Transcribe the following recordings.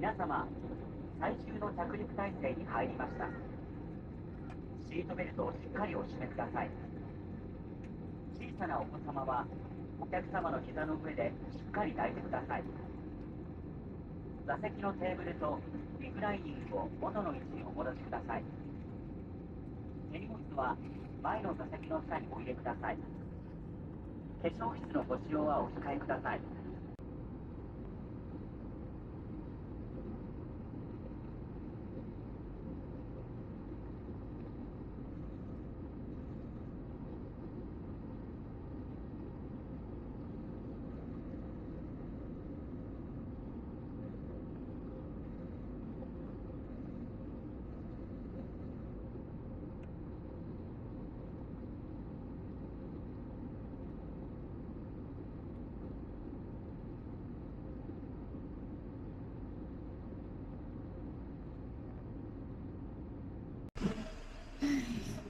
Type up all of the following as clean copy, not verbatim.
皆様、最終の着陸態勢に入りました。シートベルトをしっかりお締めください。小さなお子様はお客様の膝の上でしっかり抱いてください。座席のテーブルとリクライニングを元の位置にお戻しください。手荷物は前の座席の下にお入れください。化粧室のご使用はお控えください。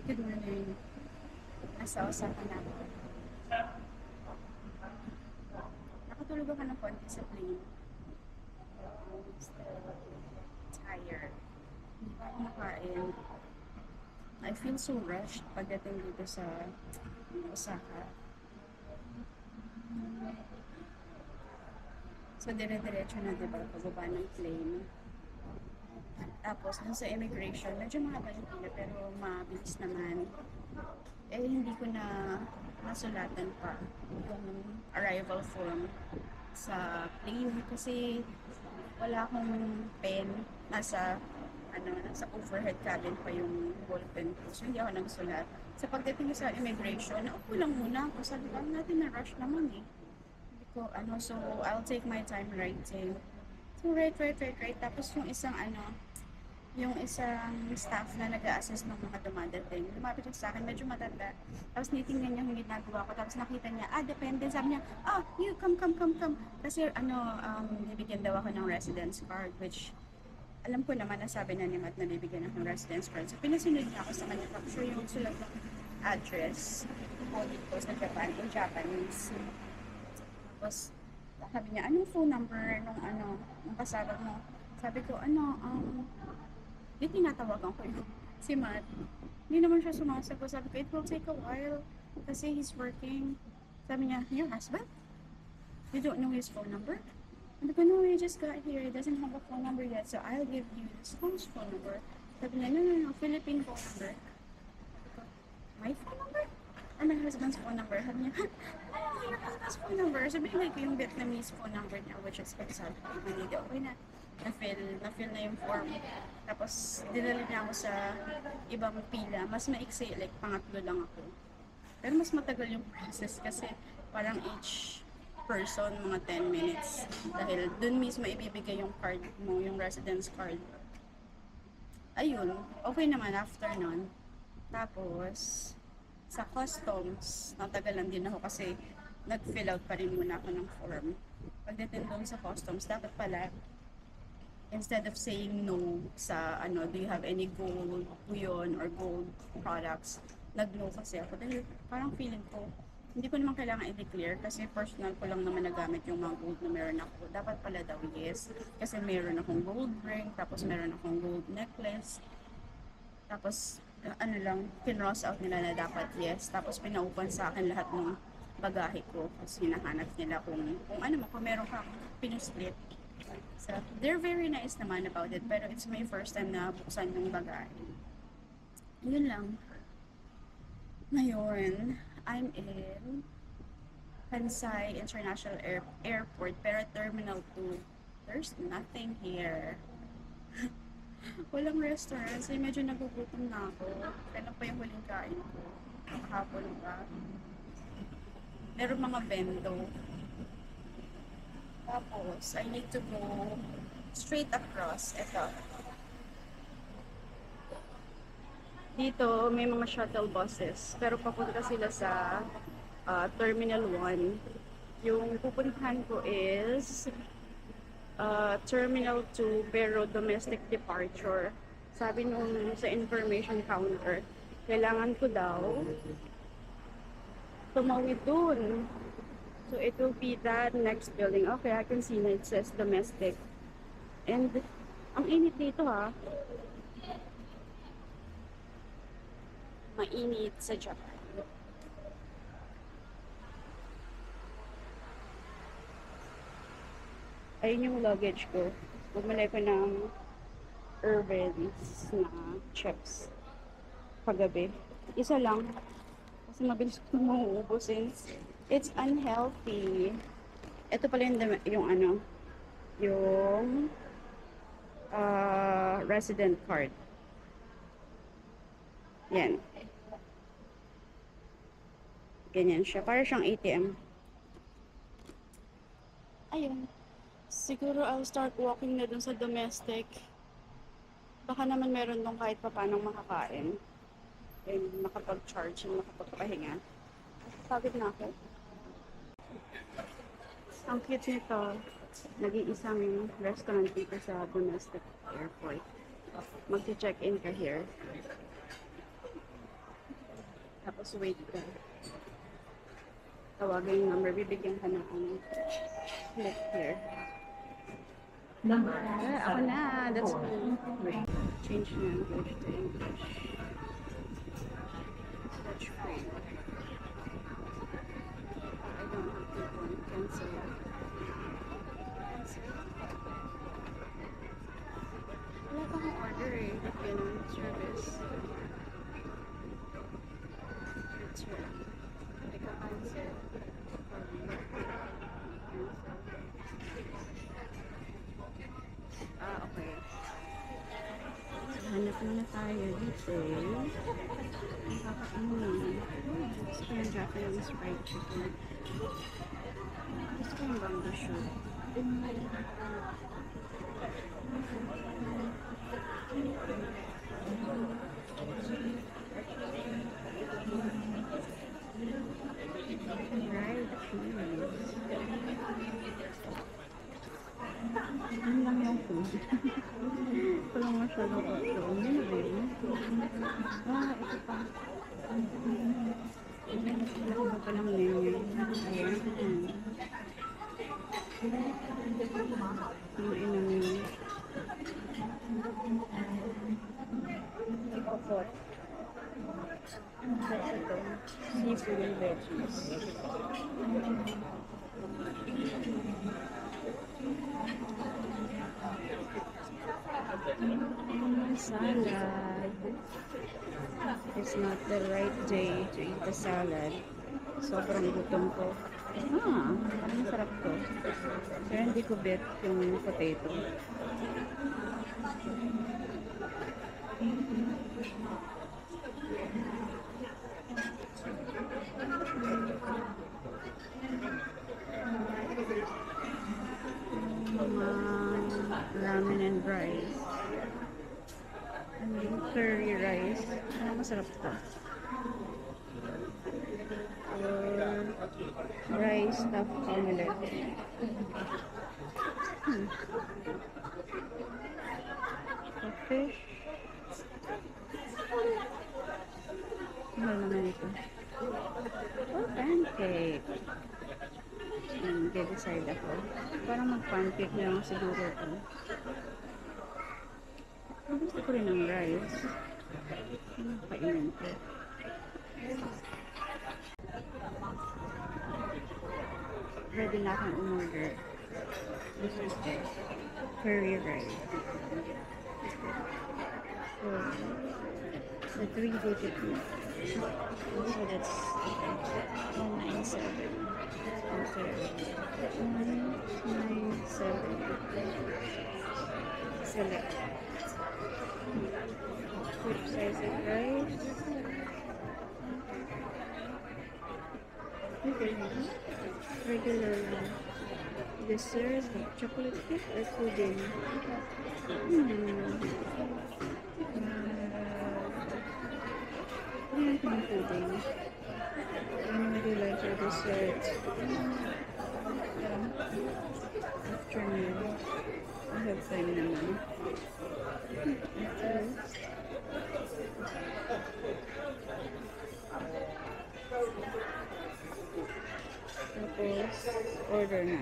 Good morning. Nasa Osaka na ako. Nakatulog ako ng konti sa plane. Still tired. Hindi pa ako makain. I feel so rushed pagdating dito sa Osaka. So, dire-diretso na, diba, pagbaba ng plane. Tapos, dun sa immigration, medyo mahaba yung pila, pero mabilis naman. Eh, hindi ko na nasulatan pa yung arrival form sa plane kasi wala akong pen. Nasa overhead cabin pa yung ballpen ko. So, hindi ako nagsulat. Sa pagdating sa immigration, naupo lang muna ako. Sabi ko, natin na rush naman eh. Sabi ko, so I'll take my time writing. So, write. Tapos yung isang staff na nag-a-assist ng mga dumadating, lumapit siya sa akin, medyo matanda. Tapos nitingnan niya yung ginagawa ko. Tapos nakita niya, depende. Sabi niya, you, come. Kasi, bibigyan daw ako ng residence card, which, alam ko naman na sabi na ni Matt na bibigyan ako ng residence card. So, pinasunod niya ako sa kanya. Tapos yung sulat ng address ko dito sa Japan, in Japanese. Tapos, sabi niya, anong phone number nung kasama mo? Sabi ko, di tinatawagan ko yun. Si Matt, hindi naman siya sumasagot. Sabi ko, it will take a while kasi he's working. Sabi niya, your husband? You don't know his phone number? Sabi ko, no, he just got here. He doesn't have a phone number yet, so I'll give you his phone number. Sabi niya, no, Philippine phone number. Sabi ko, my phone number? Or my husband's phone number? Sabi niya, your husband's phone number. So, binigay ko yung Vietnamese phone number niya, which is sabi ko, okay na. Na-fill na yung form. Tapos, dinala niya ako sa ibang pila. Mas maiksi, like, pangatlo lang ako. Pero mas matagal yung process kasi parang each person, mga 10 minutes. Dahil dun mismo ibibigay yung card mo, yung residence card. Ayun, okay naman after nun. Tapos, sa customs, natagalan din ako kasi nag-fill out pa rin muna ako ng form. Pagdating doon sa customs, dapat pala instead of saying no sa do you have any gold yun or gold products, nag-no kasi ako dahil parang feeling ko hindi ko naman kailangan i-declare kasi personal ko lang naman nagamit yung mga gold na meron ako. Dapat pala daw yes kasi meron akong gold ring, tapos meron akong gold necklace, tapos kinross out nila na dapat yes, tapos pinaupan sa akin lahat ng bagahe ko kasi hinahanap nila kung meron kang pinuslit. So, they're very nice naman about it, pero it's my first time na buksan yung bagahe. Yun lang. Ngayon, I'm in Kansai International Airport, pero Terminal 2. There's nothing here. Walang restaurant, so medyo nagugutom na ako. Kailan pa yung huling kain ko? Kahapon pa. Meron mga bento. Tapos, I need to go straight across. Ito. Dito, may mga shuttle buses. Pero papunta sila sa Terminal 1. Yung pupuntahan ko is Terminal 2, pero domestic departure. Sabi nung sa information counter, kailangan ko daw tumawid dun. So, it will be that next building. Okay, I can see na it says domestic. And, ang init dito ha. Mainit sa Japan. Ayun yung luggage ko. Bumili ko ng Irvin's na chips kagabi. Isa lang. Kasi mabilis ko mauubos since it's unhealthy. Ito pala yung ano, yung resident card. Yan. Ganyan siya. Para siyang ATM. Ayun. Siguro I'll start walking na dun sa domestic. Baka naman meron dun kahit pa paano makakain. And makapag-charge and makapagpahinga. Pagod na ako. Ang cute nito. Nag-iisang restaurant dito sa domestic airport. Mag-check-in ka here. Tapos wait ka. Tawagin yung number. Bibigyan ka na ang click here. Ako na. That's me. Change language to English. Touch free. I don't have to go and cancel. Wala pa akong order eh. Ba't ganun? Service. Return. I can cancel. Okay. Hanap muna tayo dito. Ang kakainin. Gusto ko yung Japanese fried chicken. Gusto ko yung bamboo shoot. Fried cheese. Ano lang yung food? Walang masyadong option. Ano na ba yun? Ito pa. Wala ba palang menu? Ayan. Yung inamil. Ikopot. Tapos ito. Seafood and veggies. Salad. It's not the right day to eat the salad. Sobrang gutom ko. Parang masarap to. Pero hindi ko bet yung potato. Ramen and rice. And yung curry rice. Masarap to. Rice stuffed omelette. Fish. Ano naman ito? Pancake. Decide ako. Parang mag-pancake na lang siguro ito. Gusto ko rin ng rice. Ano kainin ko? Ready na akong umorder. This is the curry rice. So, the 3-digit food. So that's 197. Okay. 197. Select. Which size of rice? Okay. Regular dessert, chocolate cake or pudding? Pudding. When would you like your dessert? Afternoon. I have time naman. Tapos, order na.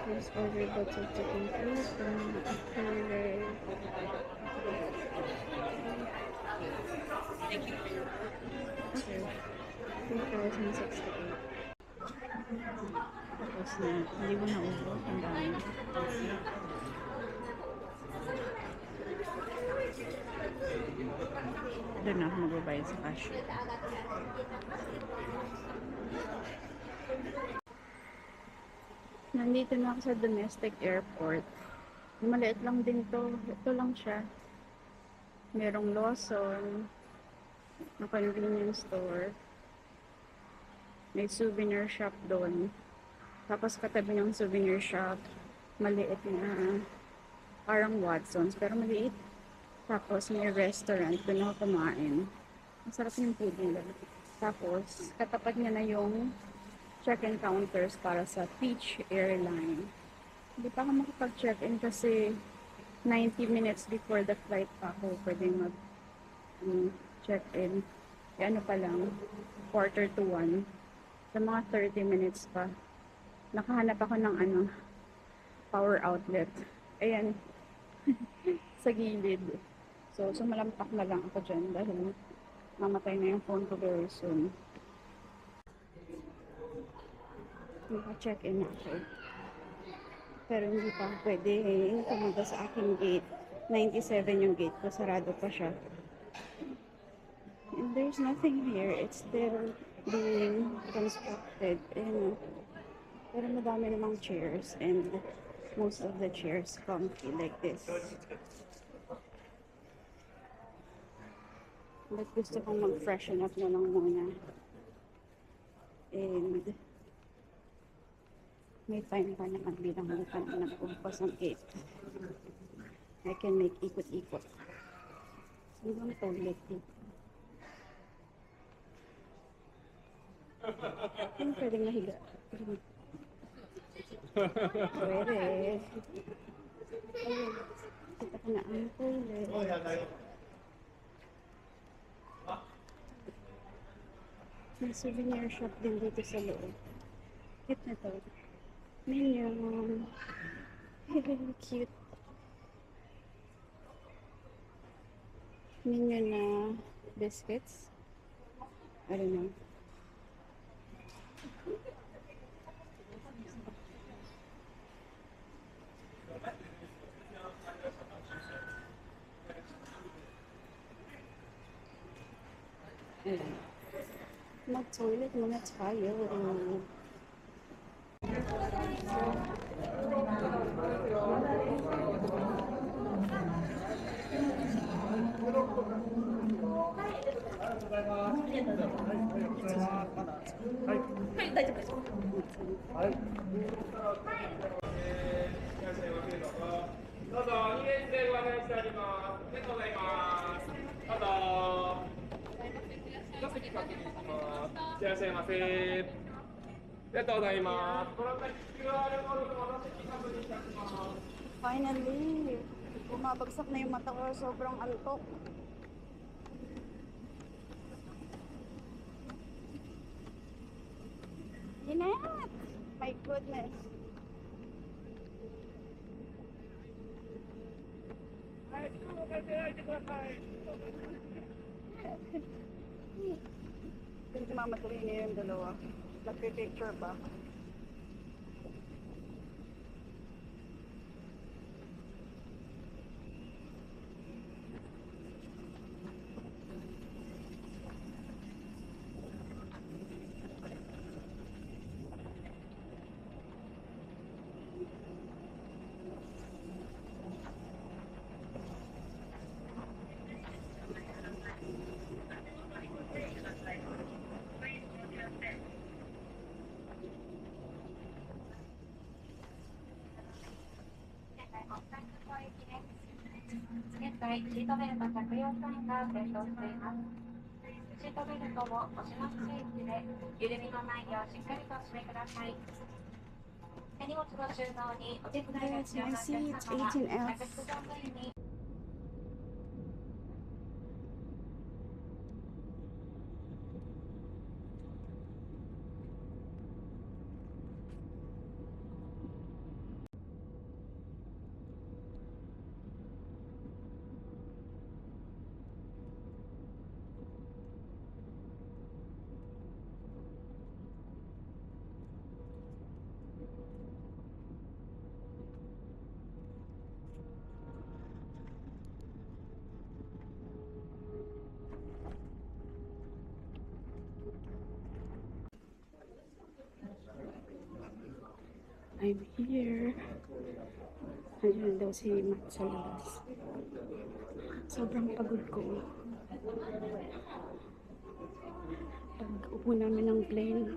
Please order both of chicken please from Hooray. Okay. 2,068. Tapos na, hindi mo naubos. Ang dami. Doon na ako magbabayad sa cash. Nandito na ako sa domestic airport. Maliit lang din to. Ito lang siya. Merong Lawson, na convenience store. May souvenir shop doon. Tapos katabi ng souvenir shop, maliit na parang Watson's, pero maliit. Tapos may restaurant, doon ako kumain. Masarap yung food nila. Tapos katapat niya na yung check-in counters para sa Peach Airline. Hindi pa ako makapag-check-in kasi 90 minutes before the flight pa ako pwede mag-check-in. E ano pa lang, 1:45. Sa mga 30 minutes pa. Nakahanap ako ng power outlet. Ayan. Sa gilid. So, sumalampak na lang ako dyan dahil mamatay na yung phone ko very soon. Naka-check-in ako. Pero hindi pa pwede pumunta sa aking gate. 97 yung gate ko. Sarado pa siya. And there's nothing here. It's still being constructed. And, pero madami namang chairs. And most of the chairs comfy like this. But gusto kong mag-freshen up na lang muna. And may time pa naman bilang mukhang nagpumpas ng gate. I can make ikot-ikot. Sino ang toilet dito? Ano pwedeng nahiga? Pwede. Ayun. Kita ko na ang toilet. May souvenir shop din dito sa loob. Cute na to. Minion. Cute. Minion na biscuits. I don't know. Mag-toilet muna tayo. Finally, bumabagsak na yung mata ko. Sobrang antok. Inat! My goodness. Hindi mamatuloy na yung dalawa. Nagpipicture pa.現在、シートベルト着用サインが点灯しています。シートベルトを押しますスイッチで、緩みのないようしっかりと締めください。手荷物の収納にお手伝いが必要なお客様は、客室乗務員に I'm here. Ayun daw si Matt sa labas. Sobrang pagod ko. Pag upo namin ng plane,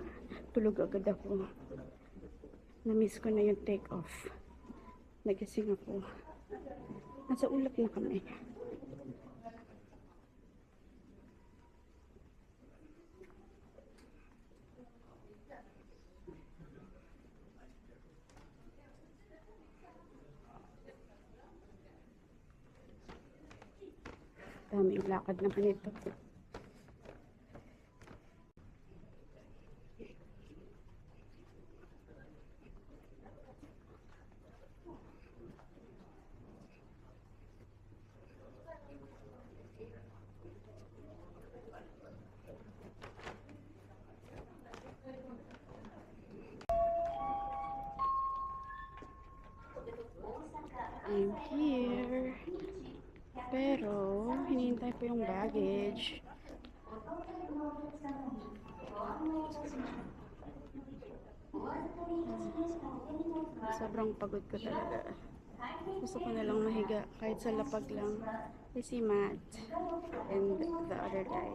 tulog agad ako. Na-miss ko na yung take off. Nagising ako. Nasa ulap na kami. Daming lakad naman ito. I'm here. Pero, hinihintay ko yung baggage. Sobrang pagod ko talaga. Gusto ko na lang mahiga kahit sa lapag lang. I see Matt and the other guy.